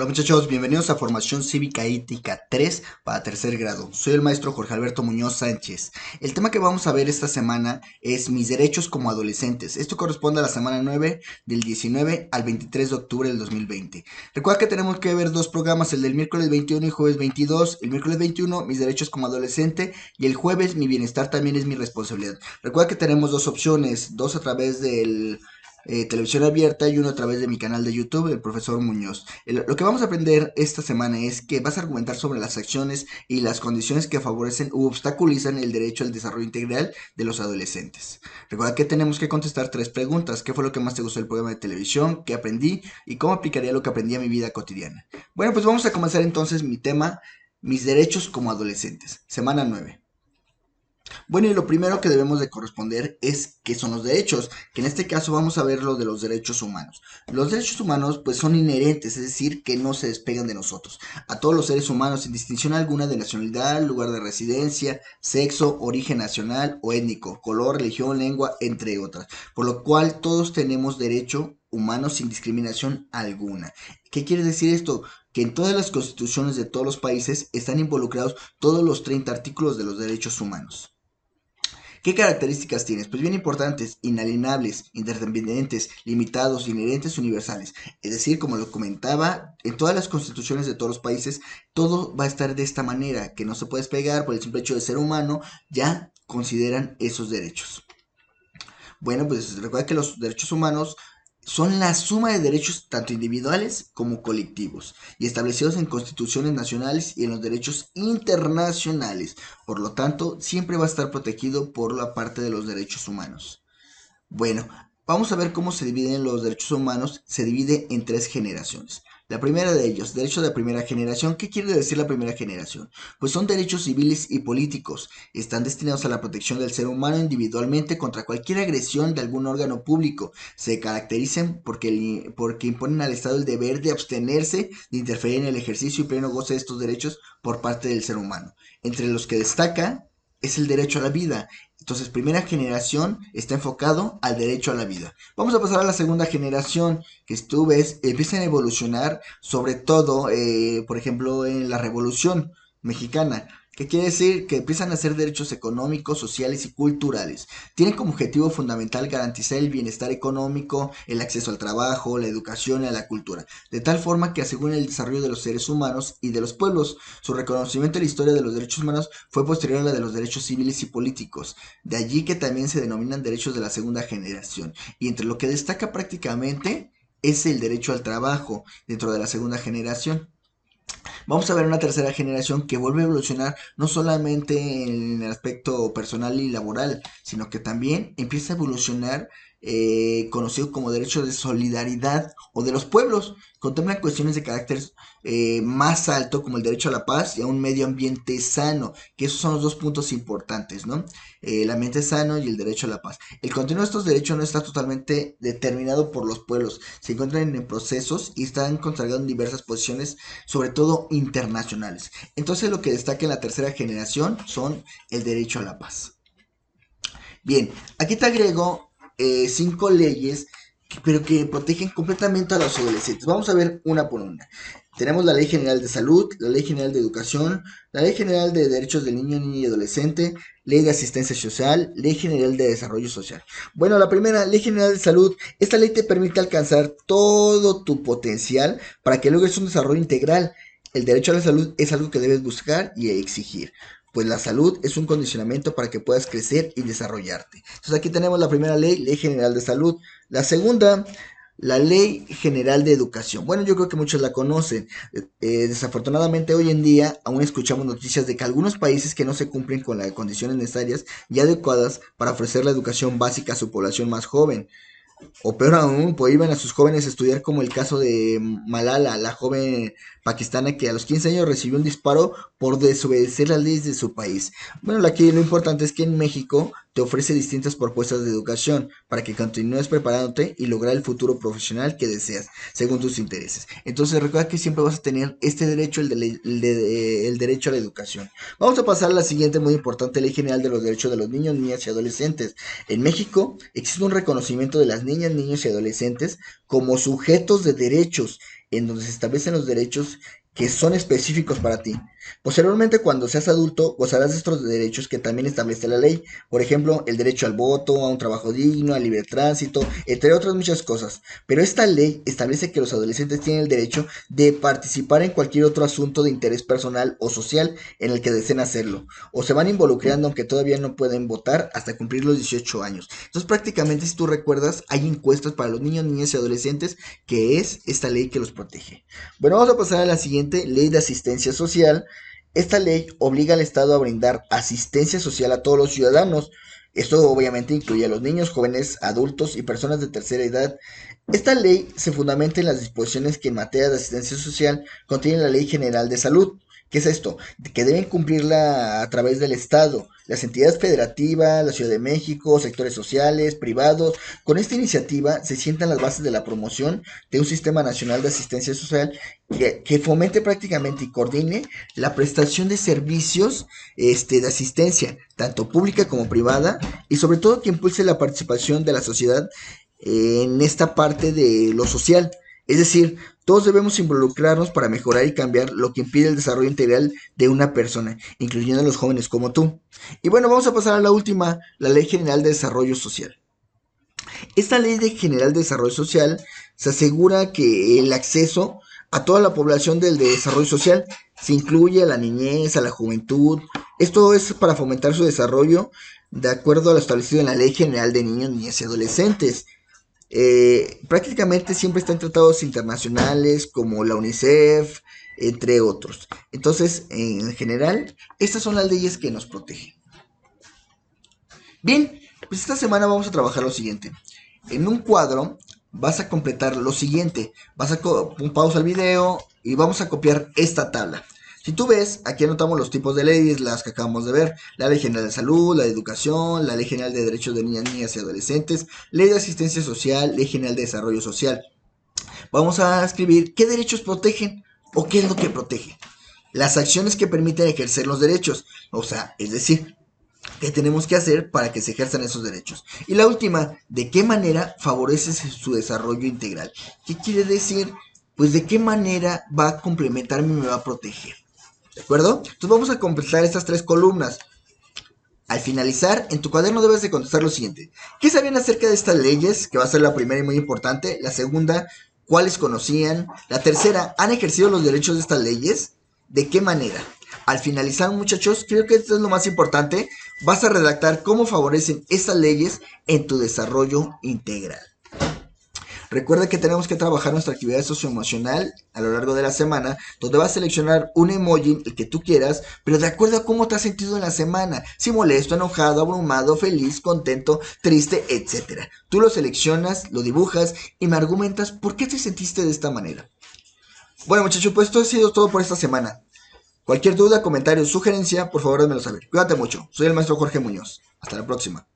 Hola muchachos, bienvenidos a Formación Cívica Ética 3 para tercer grado. Soy el maestro Jorge Alberto Muñoz Sánchez. El tema que vamos a ver esta semana es mis derechos como adolescentes. Esto corresponde a la semana 9 del 19 al 23 de octubre del 2020. Recuerda que tenemos que ver dos programas, el del miércoles 21 y jueves 22. El miércoles 21, mis derechos como adolescente, y el jueves, mi bienestar también es mi responsabilidad. Recuerda que tenemos dos opciones, dos a través del televisión abierta y uno a través de mi canal de YouTube, el profesor Muñoz. Lo que vamos a aprender esta semana es que vas a argumentar sobre las acciones y las condiciones que favorecen u obstaculizan el derecho al desarrollo integral de los adolescentes. Recuerda que tenemos que contestar tres preguntas: ¿qué fue lo que más te gustó del programa de televisión? ¿Qué aprendí? ¿Y cómo aplicaría lo que aprendí a mi vida cotidiana? Bueno, pues vamos a comenzar entonces mi tema, mis derechos como adolescentes, semana 9. Bueno, y lo primero que debemos de corresponder es qué son los derechos, que en este caso vamos a ver lo de los derechos humanos. Los derechos humanos pues son inherentes, es decir, que no se despegan de nosotros, a todos los seres humanos sin distinción alguna de nacionalidad, lugar de residencia, sexo, origen nacional o étnico, color, religión, lengua, entre otras. Por lo cual todos tenemos derecho humano sin discriminación alguna. ¿Qué quiere decir esto? Que en todas las constituciones de todos los países están involucrados todos los 30 artículos de los derechos humanos. ¿Qué características tienes? Pues bien importantes: inalienables, interdependientes, limitados, inherentes, universales. Es decir, como lo comentaba, en todas las constituciones de todos los países, todo va a estar de esta manera, que no se puede despegar por el simple hecho de ser humano, ya consideran esos derechos. Bueno, pues recuerda que los derechos humanos son la suma de derechos tanto individuales como colectivos y establecidos en constituciones nacionales y en los derechos internacionales. Por lo tanto, siempre va a estar protegido por la parte de los derechos humanos. Bueno, vamos a ver cómo se dividen los derechos humanos. Se divide en tres generaciones. La primera de ellos, derecho de primera generación. ¿Qué quiere decir la primera generación? Pues son derechos civiles y políticos. Están destinados a la protección del ser humano individualmente contra cualquier agresión de algún órgano público. Se caracterizan porque imponen al Estado el deber de abstenerse de interferir en el ejercicio y pleno goce de estos derechos por parte del ser humano. Entre los que destaca es el derecho a la vida. Entonces, primera generación está enfocado al derecho a la vida. Vamos a pasar a la segunda generación, que tú ves, empiezan a evolucionar, sobre todo, por ejemplo, en la Revolución Mexicana. ¿Qué quiere decir? Que empiezan a ser derechos económicos, sociales y culturales. Tienen como objetivo fundamental garantizar el bienestar económico, el acceso al trabajo, la educación y a la cultura, de tal forma que aseguren el desarrollo de los seres humanos y de los pueblos. Su reconocimiento en la historia de los derechos humanos fue posterior a la de los derechos civiles y políticos. De allí que también se denominan derechos de la segunda generación. Y entre lo que destaca prácticamente es el derecho al trabajo dentro de la segunda generación. Vamos a ver una tercera generación que vuelve a evolucionar no solamente en el aspecto personal y laboral, sino que también empieza a evolucionar, conocido como derecho de solidaridad o de los pueblos. Contempla cuestiones de carácter más alto, como el derecho a la paz y a un medio ambiente sano, que esos son los dos puntos importantes, ¿no? El ambiente sano y el derecho a la paz. El contenido de estos derechos no está totalmente determinado por los pueblos, se encuentran en procesos y están consagrados en diversas posiciones, sobre todo internacionales. Entonces, lo que destaca en la tercera generación son el derecho a la paz. Bien, aquí te agrego cinco leyes, pero que protegen completamente a los adolescentes. Vamos a ver una por una. Tenemos la Ley General de Salud, la Ley General de Educación, la Ley General de Derechos del Niño, Niña y Adolescente, Ley de Asistencia Social, Ley General de Desarrollo Social. Bueno, la primera, Ley General de Salud. Esta ley te permite alcanzar todo tu potencial para que logres un desarrollo integral. El derecho a la salud es algo que debes buscar y exigir, pues la salud es un condicionamiento para que puedas crecer y desarrollarte. Entonces aquí tenemos la primera ley, Ley General de Salud. La segunda, la Ley General de Educación. Bueno, yo creo que muchos la conocen. Desafortunadamente hoy en día aún escuchamos noticias de que algunos países que no se cumplen con las condiciones necesarias y adecuadas para ofrecer la educación básica a su población más joven. O peor aún, prohíben a sus jóvenes estudiar, como el caso de Malala, la joven pakistana que a los 15 años recibió un disparo por desobedecer las leyes de su país. Bueno, aquí lo importante es que en México te ofrece distintas propuestas de educación para que continúes preparándote y lograr el futuro profesional que deseas, según tus intereses. Entonces recuerda que siempre vas a tener este derecho, el derecho a la educación. Vamos a pasar a la siguiente muy importante Ley General de los Derechos de los Niños, Niñas y Adolescentes. En México existe un reconocimiento de las niñas, niños y adolescentes como sujetos de derechos en donde se establecen los derechos que son específicos para ti. Posteriormente, cuando seas adulto, gozarás de estos derechos que también establece la ley. Por ejemplo, el derecho al voto, a un trabajo digno, al libre tránsito, entre otras muchas cosas. Pero esta ley establece que los adolescentes tienen el derecho de participar en cualquier otro asunto de interés personal o social en el que deseen hacerlo, o se van involucrando aunque todavía no pueden votar hasta cumplir los 18 años. Entonces, prácticamente, si tú recuerdas, hay encuestas para los niños, niñas y adolescentes, que es esta ley que los protege. Bueno, vamos a pasar a la siguiente, ley de asistencia social. Esta ley obliga al Estado a brindar asistencia social a todos los ciudadanos. Esto obviamente incluye a los niños, jóvenes, adultos y personas de tercera edad. Esta ley se fundamenta en las disposiciones que en materia de asistencia social contiene la Ley General de Salud. ¿Qué es esto? Que deben cumplirla a través del Estado, las entidades federativas, la Ciudad de México, sectores sociales, privados. Con esta iniciativa se sientan las bases de la promoción de un sistema nacional de asistencia social que fomente prácticamente y coordine la prestación de servicios de asistencia, tanto pública como privada, y sobre todo que impulse la participación de la sociedad en esta parte de lo social. Es decir, todos debemos involucrarnos para mejorar y cambiar lo que impide el desarrollo integral de una persona, incluyendo a los jóvenes como tú. Y bueno, vamos a pasar a la última, la Ley General de Desarrollo Social. Esta General de Desarrollo Social se asegura que el acceso a toda la población del desarrollo social se incluye a la niñez, a la juventud. Esto es para fomentar su desarrollo de acuerdo a lo establecido en la Ley General de Niños, Niñas y Adolescentes. Prácticamente siempre están tratados internacionales como la UNICEF, entre otros. Entonces, en general, estas son las leyes que nos protegen. Bien, pues esta semana vamos a trabajar lo siguiente. En un cuadro vas a completar lo siguiente. Vas a pausa el video y vamos a copiar esta tabla. Si tú ves, aquí anotamos los tipos de leyes, las que acabamos de ver. La Ley General de Salud, la de Educación, la Ley General de Derechos de Niñas, Niñas y Adolescentes, Ley de Asistencia Social, Ley General de Desarrollo Social. Vamos a escribir qué derechos protegen o qué es lo que protege. Las acciones que permiten ejercer los derechos. O sea, es decir, qué tenemos que hacer para que se ejerzan esos derechos. Y la última, de qué manera favorece su desarrollo integral. ¿Qué quiere decir? Pues de qué manera va a complementarme y me va a proteger. ¿De acuerdo? Entonces vamos a completar estas tres columnas. Al finalizar, en tu cuaderno debes de contestar lo siguiente. ¿Qué sabían acerca de estas leyes? Que va a ser la primera y muy importante. La segunda, ¿cuáles conocían? La tercera, ¿han ejercido los derechos de estas leyes? ¿De qué manera? Al finalizar, muchachos, creo que esto es lo más importante. Vas a redactar cómo favorecen estas leyes en tu desarrollo integral. Recuerda que tenemos que trabajar nuestra actividad socioemocional a lo largo de la semana, donde vas a seleccionar un emoji, el que tú quieras, pero de acuerdo a cómo te has sentido en la semana, si molesto, enojado, abrumado, feliz, contento, triste, etc. Tú lo seleccionas, lo dibujas y me argumentas por qué te sentiste de esta manera. Bueno, muchachos, pues esto ha sido todo por esta semana. Cualquier duda, comentario, sugerencia, por favor házmelo saber. Cuídate mucho. Soy el maestro Jorge Muñoz. Hasta la próxima.